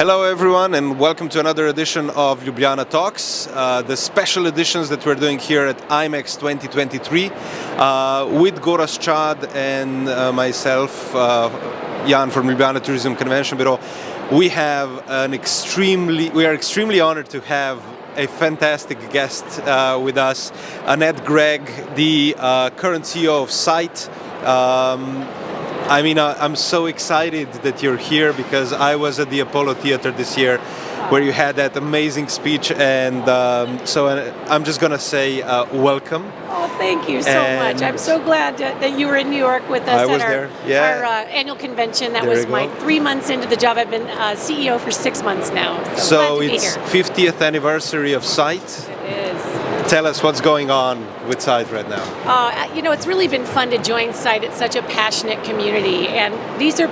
Hello everyone and welcome to another edition of Ljubljana Talks, the special editions that we're doing here at IMEX 2023 with Gorazd and myself, Jan from Ljubljana Tourism Convention Bureau. We are extremely honored to have a fantastic guest with us, Annette Gregg, the current CEO of Sight. I'm so excited that you're here because I was at the Apollo Theater this year where you had that amazing speech, and so I'm just going to say welcome. Oh, thank you so much. I'm so glad that you were in New York with us at our annual convention. That was my 3 months into the job. I've been CEO for 6 months now. So glad to it's be here. 50th anniversary of Sight. It is. Tell us what's going on with Sight right now. It's really been fun to join Sight. It's such a passionate community, and these are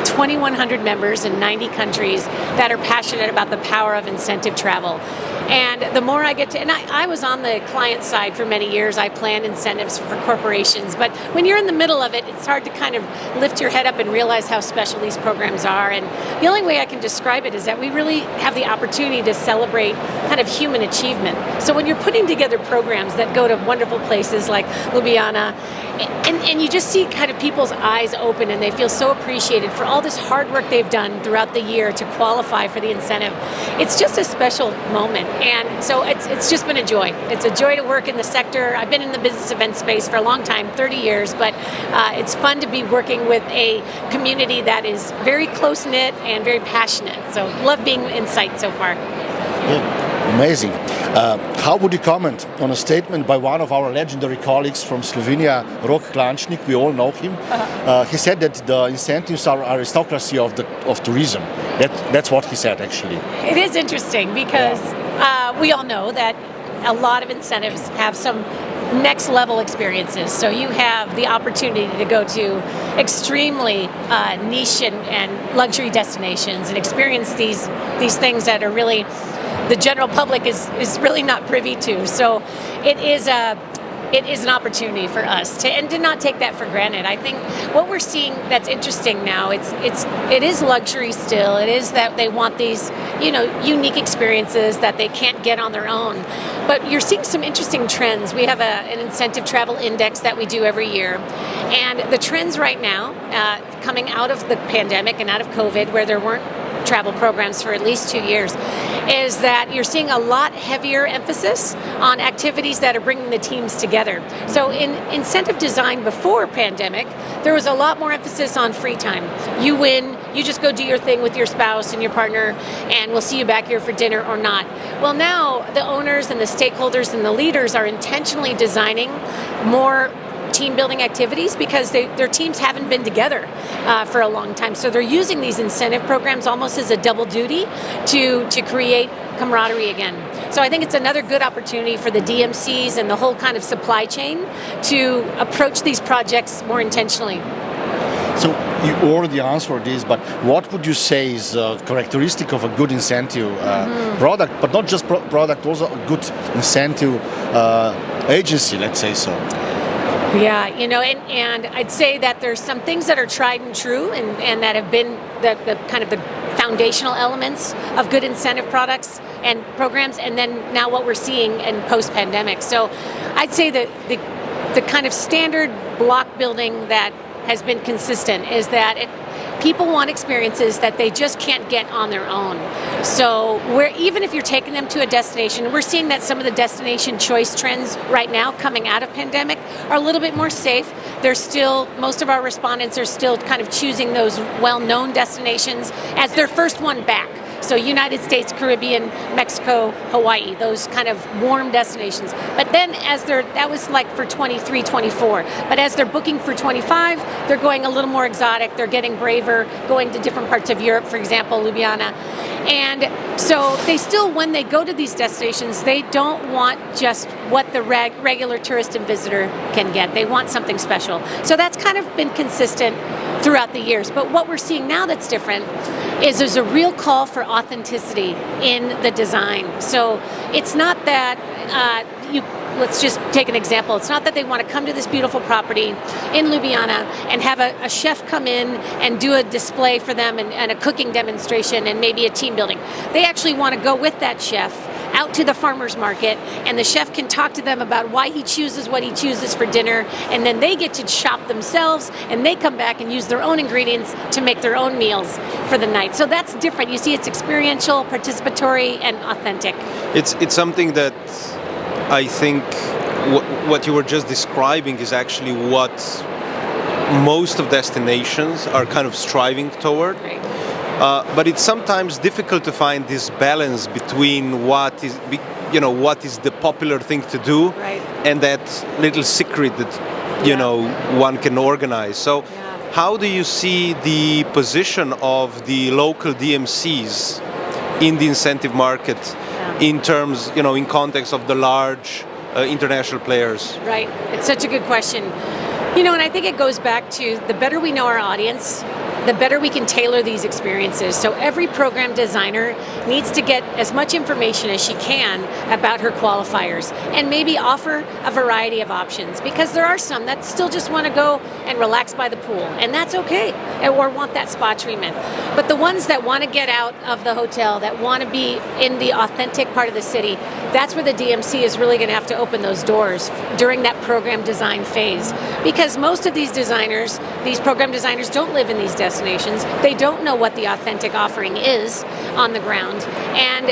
2,100 members in 90 countries that are passionate about the power of incentive travel. And the more I get to, and I was on the client side for many years. I planned incentives for corporations, but when you're in the middle of it, it's hard to kind of lift your head up and realize how special these programs are. And the only way I can describe it is that we really have the opportunity to celebrate kind of human achievement. So when you're putting together programs that go to wonderful places like Ljubljana, and you just see kind of people's eyes open and they feel so appreciated for all this hard work they've done throughout the year to qualify for the incentive. It's just a special moment, and so it's just been a joy. It's a joy to work in the sector. I've been in the business event space for a long time, 30 years, but it's fun to be working with a community that is very close-knit and very passionate. So love being in Sight so far. Yeah, amazing. How would you comment on a statement by one of our legendary colleagues from Slovenia, Rok Klančnik? We all know him. He said that the incentives are aristocracy of tourism. That's what he said, actually. It is interesting because we all know that a lot of incentives have some next level experiences. So you have the opportunity to go to extremely niche and luxury destinations and experience these things that are really the general public is really not privy to. So it is an opportunity for us to not take that for granted. I think what we're seeing that's interesting now, it is luxury still. It is that they want these, unique experiences that they can't get on their own. But you're seeing some interesting trends. We have an incentive travel index that we do every year. And the trends right now, coming out of the pandemic and out of COVID, where there weren't travel programs for at least 2 years, is that you're seeing a lot heavier emphasis on activities that are bringing the teams together. So in incentive design before pandemic, there was a lot more emphasis on free time. You win, you just go do your thing with your spouse and your partner, and we'll see you back here for dinner or not. Well, now the owners and the stakeholders and the leaders are intentionally designing more team building activities because their teams haven't been together for a long time. So they're using these incentive programs almost as a double duty to create camaraderie again. So I think it's another good opportunity for the DMCs and the whole kind of supply chain to approach these projects more intentionally. So you already answered this, but what would you say is a characteristic of a good incentive product, but not just product, also a good incentive agency, let's say so? Yeah, and I'd say that there's some things that are tried and true and that have been the kind of the foundational elements of good incentive products and programs, and then now what we're seeing in post-pandemic. So I'd say that the kind of standard block building that has been consistent is that people want experiences that they just can't get on their own. So even if you're taking them to a destination, we're seeing that some of the destination choice trends right now coming out of pandemic are a little bit more safe. Most of our respondents are still kind of choosing those well-known destinations as their first one back. So United States, Caribbean, Mexico, Hawaii, those kind of warm destinations. But then that was like for 23, 24. But as they're booking for 25, they're going a little more exotic. They're getting braver, going to different parts of Europe, for example, Ljubljana. And so they still, when they go to these destinations, they don't want just what the regular tourist and visitor can get. They want something special. So that's kind of been consistent throughout the years. But what we're seeing now that's different is there's a real call for authenticity in the design. So it's not that let's just take an example. It's not that they want to come to this beautiful property in Ljubljana and have a chef come in and do a display for them and a cooking demonstration and maybe a team building. They actually want to go with that chef out to the farmer's market, and the chef can talk to them about why he chooses what he chooses for dinner, and then they get to shop themselves, and they come back and use their own ingredients to make their own meals for the night. So that's different. You see, it's experiential, participatory, and authentic. It's something that I think what you were just describing is actually what most of destinations are kind of striving toward. Right. But it's sometimes difficult to find this balance between what is the popular thing to do, Right. and that little secret that one can organize. So, how do you see the position of the local DMCs in the incentive market in terms, in context of the large international players? Right. It's such a good question. And I think it goes back to the better we know our audience, the better we can tailor these experiences. So every program designer needs to get as much information as she can about her qualifiers and maybe offer a variety of options, because there are some that still just want to go and relax by the pool, and that's okay, or want that spa treatment. But the ones that want to get out of the hotel, that want to be in the authentic part of the city, that's where the DMC is really going to have to open those doors during that program design phase, because most of these program designers don't live in these destinations. They don't know what the authentic offering is on the ground, and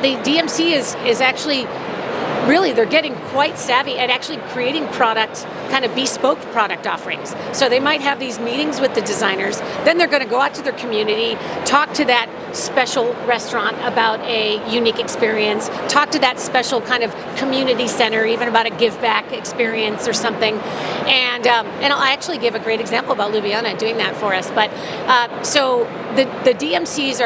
the DMC is actually really, they're getting quite savvy at actually creating product, kind of bespoke product offerings. So they might have these meetings with the designers, then they're going to go out to their community, talk to that special restaurant about a unique experience, talk to that special kind of community center, even about a give back experience or something. And I'll actually give a great example about Ljubljana doing that for us. But so the DMCs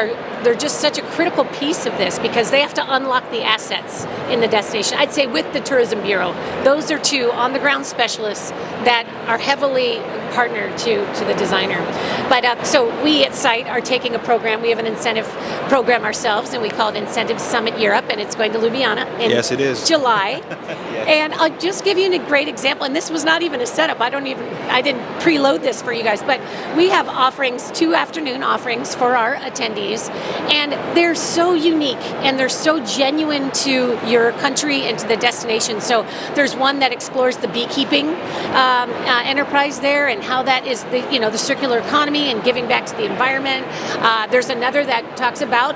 they're just such a critical piece of this, because they have to unlock the assets in the destination. I'd say with the Tourism Bureau, those are two on-the-ground specialists that are heavily partnered to the designer. But so we at Site are taking a program. We have an incentive program ourselves, and we call it Incentive Summit Europe, and it's going to Ljubljana in Yes, it is. July. Yes. And I'll just give you a great example, and this was not even a setup. I didn't preload this for you guys, but we have offerings, 2 afternoon offerings for our attendees, and they're so unique and they're so genuine to your country and to the destination. So there's one that explores the beekeeping enterprise there and how that is the circular economy and giving back to the environment. There's another that talks about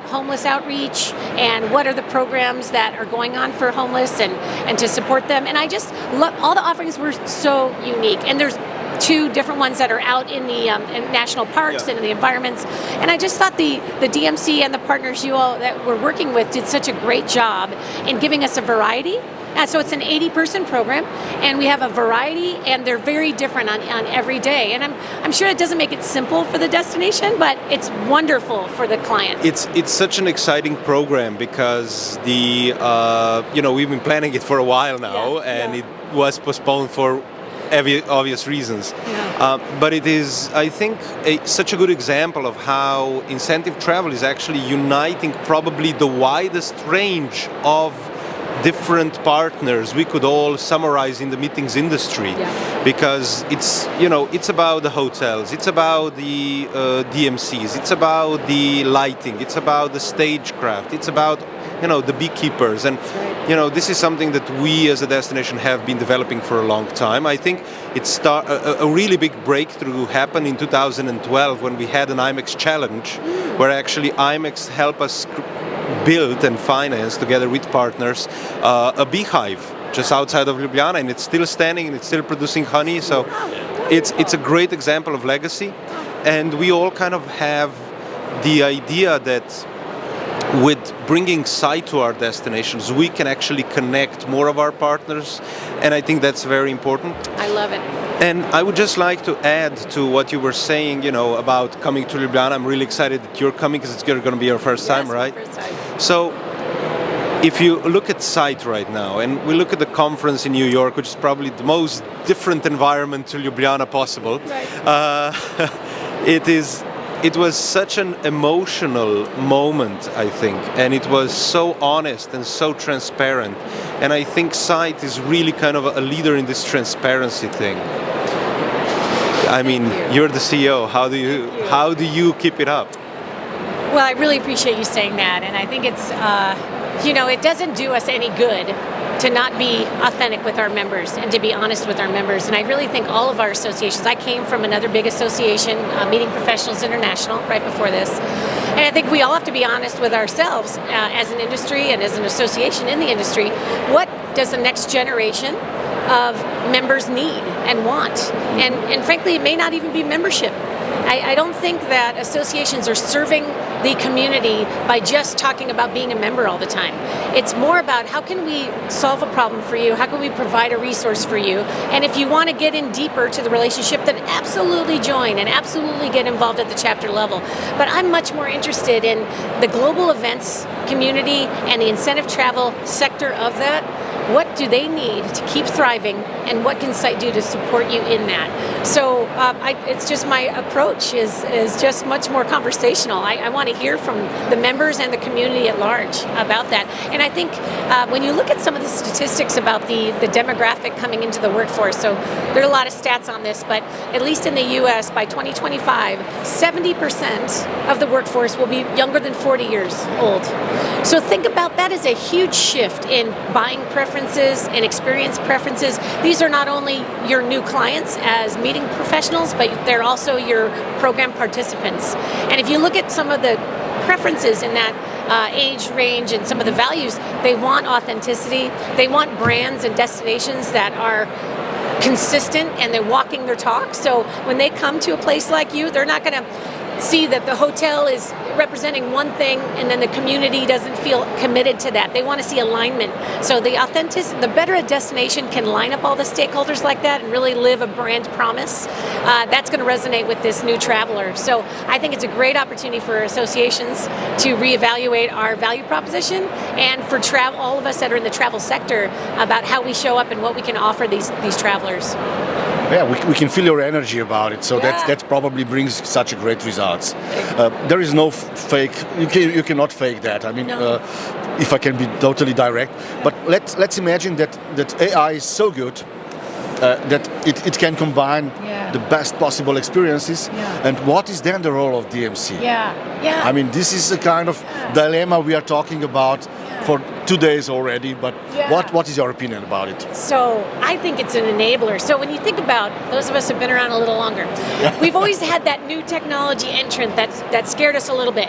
homeless outreach and what are the programs that are going on for homeless and to support them. And I just love all the offerings were so unique. And there's 2 different ones that are out in the in national parks and in the environments. And I just thought the DMC and the partners you all that we're working with did such a great job in giving us a variety. So it's an 80-person program, and we have a variety, and they're very different on every day. And I'm sure it doesn't make it simple for the destination, but it's wonderful for the client. It's such an exciting program, because we've been planning it for a while now, and it was postponed for obvious reasons. But it is, I think, such a good example of how incentive travel is actually uniting probably the widest range of different partners we could all summarize in the meetings industry, because it's about the hotels, it's about the DMCs, it's about the lighting, it's about the stagecraft, it's about the beekeepers, and this is something that we as a destination have been developing for a long time. I think a really big breakthrough happened in 2012 when we had an IMEX challenge, where actually IMEX helped us build and finance together with partners a beehive just outside of Ljubljana, and it's still standing and it's still producing honey. So it's a great example of legacy, and we all kind of have the idea that with bringing Site to our destinations, we can actually connect more of our partners, and I think that's very important. I love it. And I would just like to add to what you were saying, about coming to Ljubljana. I'm really excited that you're coming, because it's going to be your first time, right? First time. So, if you look at Site right now, and we look at the conference in New York, which is probably the most different environment to Ljubljana possible, Right. it is it was such an emotional moment, I think, and it was so honest and so transparent. And I think Sight is really kind of a leader in this transparency thing. I mean, you're the CEO. How do you keep it up? Well, I really appreciate you saying that, and I think it's it doesn't do us any good to not be authentic with our members and to be honest with our members. And I really think all of our associations, I came from another big association, Meeting Professionals International, right before this. And I think we all have to be honest with ourselves as an industry and as an association in the industry. What does the next generation of members need and want? And frankly, it may not even be membership. I don't think that associations are serving the community by just talking about being a member all the time. It's more about how can we solve a problem for you, how can we provide a resource for you, and if you want to get in deeper to the relationship, then absolutely join and absolutely get involved at the chapter level. But I'm much more interested in the global events community and the incentive travel sector of that. What do they need to keep thriving, and what can Sight do to support you in that? So it's just my approach is just much more conversational. I want to hear from the members and the community at large about that. And I think when you look at some of the statistics about the demographic coming into the workforce, so there are a lot of stats on this, but at least in the U.S. by 2025, 70% of the workforce will be younger than 40 years old. So think about that as a huge shift in buying preferences and experience preferences. These are not only your new clients as meeting professionals, but they're also your program participants. And if you look at some of the preferences in that age range and some of the values, they want authenticity. They want brands and destinations that are consistent and they're walking their talk. So when they come to a place like you, they're not going to see that the hotel is representing one thing and then the community doesn't feel committed to that. They want to see alignment. So the better a destination can line up all the stakeholders like that and really live a brand promise, that's going to resonate with this new traveler. So I think it's a great opportunity for associations to reevaluate our value proposition and for all of us that are in the travel sector about how we show up and what we can offer these travelers. Yeah, we can feel your energy about it, so that probably brings such a great results. There is no fake. You cannot fake that. I mean, no. If I can be totally direct, but let's imagine that AI is so good that it can combine the best possible experiences. Yeah. And what is then the role of DMC? Yeah. I mean, this is a kind of dilemma we are talking about for 2 days already, but what is your opinion about it? So I think it's an enabler. So when you think about, those of us who have been around a little longer, we've always had that new technology entrant that scared us a little bit,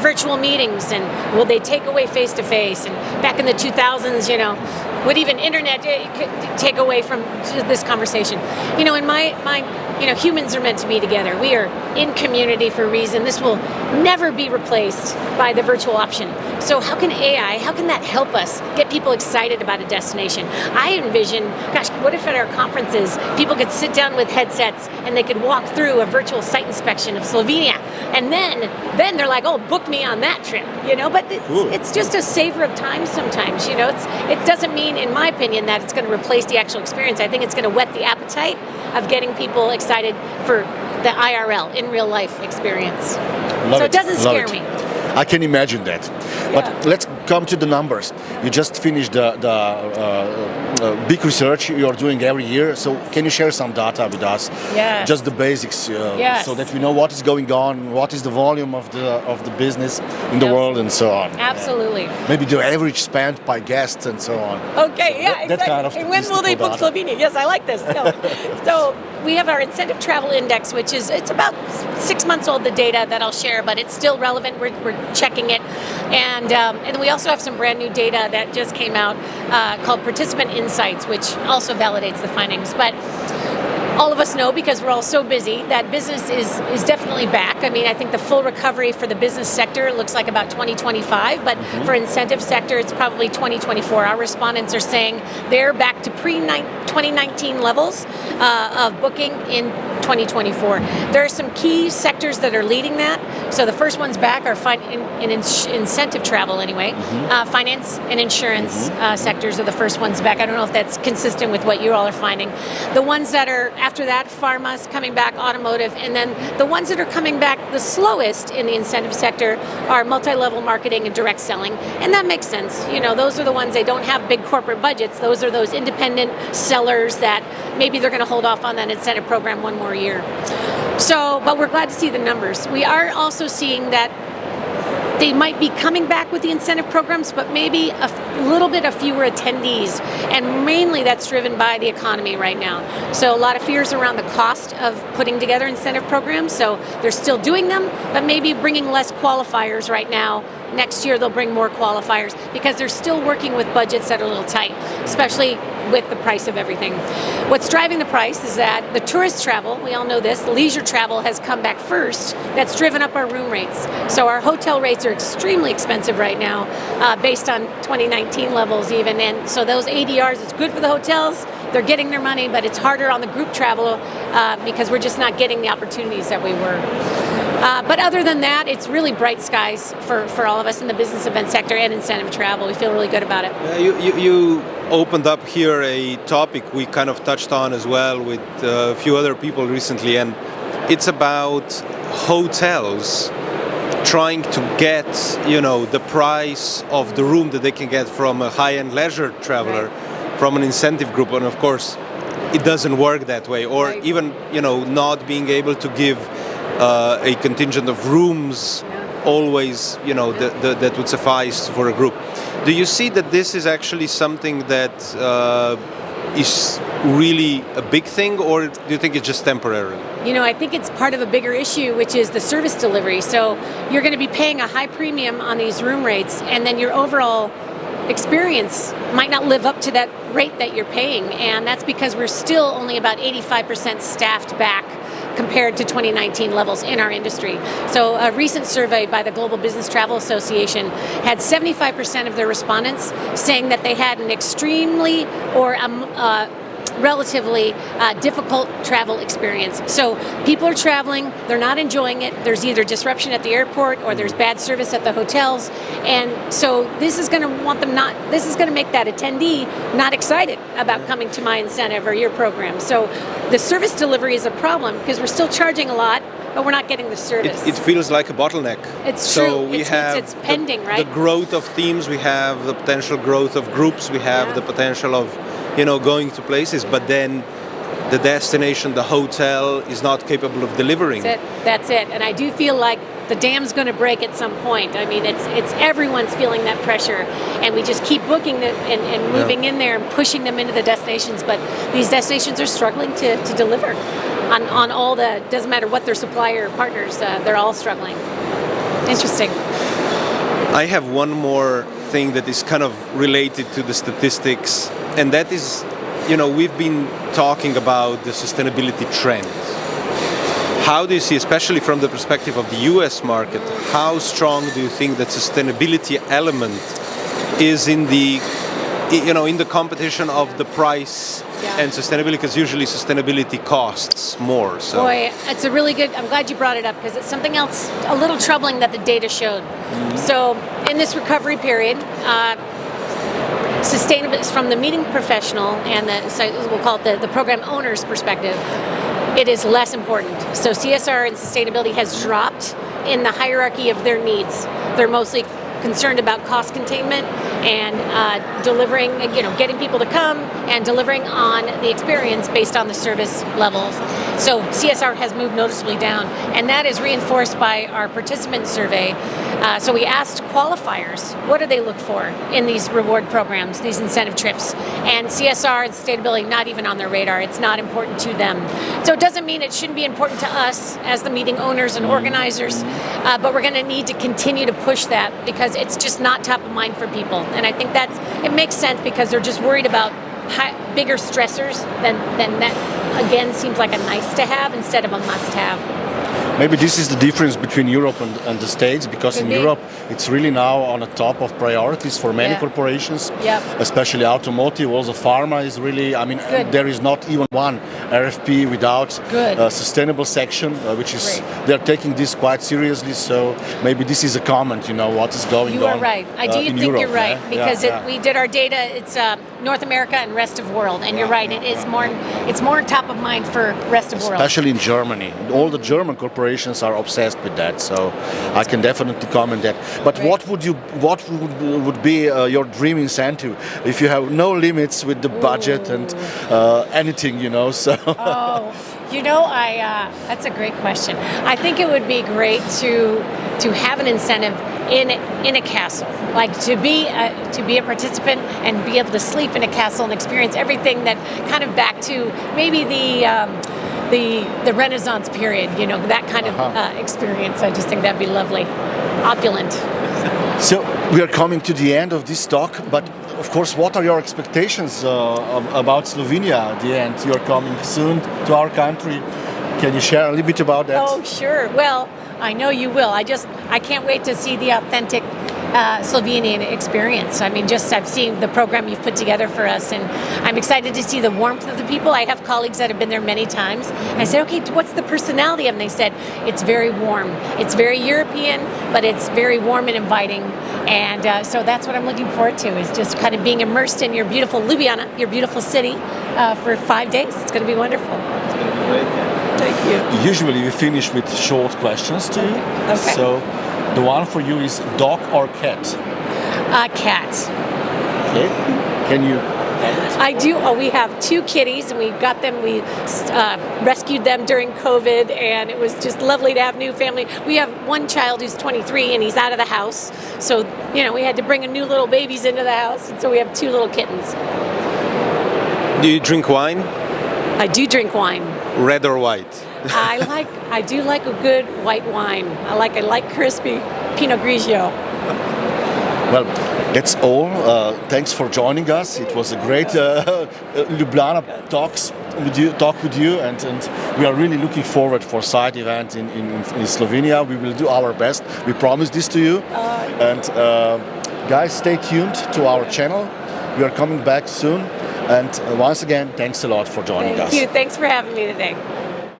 virtual meetings, and will they take away face-to-face? And back in the 2000s, would even internet take away from this conversation? In my humans are meant to be together. We are in community for a reason. This will never be replaced by the virtual option. So how can AI, how can that help us get people excited about a destination? I envision, what if at our conferences, people could sit down with headsets and they could walk through a virtual site inspection of Slovenia. And then they're like, oh, book me on that trip, But it's just a savor of time sometimes, It doesn't mean, in my opinion, that it's going to replace the actual experience. I think it's going to whet the appetite of getting people excited for the IRL, in real life experience. It doesn't scare me. I can imagine that. But let's come to the numbers. You just finished the big research you're doing every year. So can you share some data with us? Yes. Just the basics, so that we know what is going on, what is the volume of the business in the world, and so on. Absolutely. Maybe the average spent by guests and so on. Okay, so that kind of. And when will they book Slovenia? Yes, I like this. So we have our incentive travel index, which it's about 6 months old, the data that I'll share, but it's still relevant. We're checking it. And we also have some brand new data that just came out called Participant Insights, which also validates the findings. But all of us know, because we're all so busy, that business is definitely back. I mean, I think the full recovery for the business sector looks like about 2025, but for incentive sector, it's probably 2024. Our respondents are saying they're back to pre-2019 levels of booking in 2024. There are some key sectors that are leading that. So the first ones back are incentive travel anyway. Finance and insurance sectors are the first ones back. I don't know if that's consistent with what you all are finding. The ones that are after that, pharma's coming back, automotive, and then the ones that are coming back the slowest in the incentive sector are multi-level marketing and direct selling. And that makes sense. You know, those are the ones, they don't have big corporate budgets. Those are those independent sellers that maybe they're going to hold off on that incentive program one more year. So, but we're glad to see the numbers. We are also seeing that they might be coming back with the incentive programs, but maybe a little bit of fewer attendees. And mainly that's driven by the economy right now. So a lot of fears around the cost of putting together incentive programs. So they're still doing them, but maybe bringing less qualifiers right now. Next year they'll bring more qualifiers because they're still working with budgets that are a little tight, especially with the price of everything. What's driving the price is that the tourist travel, we all know this, the leisure travel has come back first. That's driven up our room rates. So our hotel rates are extremely expensive right now, based on 2019 levels even. And so those ADRs, it's good for the hotels, they're getting their money, but it's harder on the group travel because we're just not getting the opportunities that we were. But other than that, it's really bright skies for all of us in the business event sector and incentive travel. We feel really good about it. You opened up here a topic we kind of touched on as well with a few other people recently, and it's about hotels trying to get, you know, the price of the room that they can get from a high-end leisure traveler, from an incentive group, and of course it doesn't work that way, or even, you know, not being able to give a contingent of rooms always, you know, that would suffice for a group. Do you see that this is actually something that is really a big thing, or do you think it's just temporary? You know, I think it's part of a bigger issue, which is the service delivery. So you're going to be paying a high premium on these room rates, and then your overall experience might not live up to that rate that you're paying. And that's because we're still only about 85% staffed back compared to 2019 levels in our industry. So a recent survey by the Global Business Travel Association had 75% of their respondents saying that they had an extremely or relatively difficult travel experience. So people are traveling, they're not enjoying it, there's either disruption at the airport or there's bad service at the hotels, and so this is going to make that attendee not excited about coming to my incentive or your program. So the service delivery is a problem because we're still charging a lot, but we're not getting the service. It feels like a bottleneck. It's so true. It's pending, right? The growth of teams, we have the potential growth of groups, we have the potential of, you know, going to places, but then the destination, the hotel, is not capable of delivering. That's it. And I do feel like the dam's going to break at some point. I mean, it's everyone's feeling that pressure, and we just keep booking and moving in there and pushing them into the destinations. But these destinations are struggling to deliver on all the. Doesn't matter what their supplier partners, they're all struggling. Interesting. I have one more thing that is kind of related to the statistics, and that is, you know, we've been talking about the sustainability trend. How do you see, especially from the perspective of the US market, how strong do you think that sustainability element is in the, you know, in the competition of the price and sustainability? Because usually sustainability costs more. So. Boy, it's a really good, I'm glad you brought it up because it's something else a little troubling that the data showed. So in this recovery period, sustainability from the meeting professional and we'll call it the program owner's perspective, it is less important. So CSR and sustainability has dropped in the hierarchy of their needs. They're mostly concerned about cost containment and delivering, you know, getting people to come and delivering on the experience based on the service levels. So CSR has moved noticeably down, and that is reinforced by our participant survey. So we asked qualifiers, what do they look for in these reward programs, these incentive trips? And CSR and sustainability, not even on their radar. It's not important to them. So it doesn't mean it shouldn't be important to us as the meeting owners and organizers, but we're going to need to continue to push that because it's just not top of mind for people. And I think it makes sense because they're just worried about bigger stressors than that, again, seems like a nice to have instead of a must have. Maybe this is the difference between Europe and the States, because in Europe it's really now on the top of priorities for many corporations, especially automotive. Also pharma is really, I mean, there is not even one RFP without Good. a sustainable section, which is Great. they're taking this quite seriously. So maybe this is a comment, what is going on. You are right. I do in think Europe, you're right yeah? because Yeah, we did our data. It's North America and rest of world, and you're right. It is more. It's more top of mind for rest of world. Especially in Germany. All the German corporations are obsessed with that, so I can definitely comment that. But Great. what would be your dream incentive if you have no limits with the budget and anything, so Oh, that's a great question. I think it would be great to have an incentive in a castle, like to be a participant and be able to sleep in a castle and experience everything that kind of back to maybe the Renaissance period, that kind of experience. I just think that'd be lovely, opulent. So we are coming to the end of this talk, but of course, what are your expectations about Slovenia at the end? You're coming soon to our country. Can you share a little bit about that? Oh, sure. Well, I know you will. I can't wait to see the authentic Slovenian experience. I mean, I've seen the program you've put together for us, and I'm excited to see the warmth of the people. I have colleagues that have been there many times. I said, okay, what's the personality of them? They said, it's very warm. It's very European, but it's very warm and inviting. And so that's what I'm looking forward to, is just kind of being immersed in your beautiful Ljubljana, your beautiful city, for 5 days. It's going to be wonderful. It's going to be great. Thank you. Usually we finish with short questions to you. Okay. So the one for you is dog or cat? Cat. Okay. Can you? I do. Oh, we have 2 kitties, and we got them. We rescued them during COVID, and it was just lovely to have new family. We have one child who's 23, and he's out of the house. So, we had to bring a new little babies into the house, and so we have 2 little kittens. Do you drink wine? I do drink wine. Red or white? I do like a good white wine. I like crispy Pinot Grigio. Well, that's all. Thanks for joining us. It was a great Ljubljana Talks talk with you, and we are really looking forward for side event in Slovenia. We will do our best. We promise this to you. And guys, stay tuned to our channel. We are coming back soon. And once again, thanks a lot for joining us. Thank you. Thanks for having me today.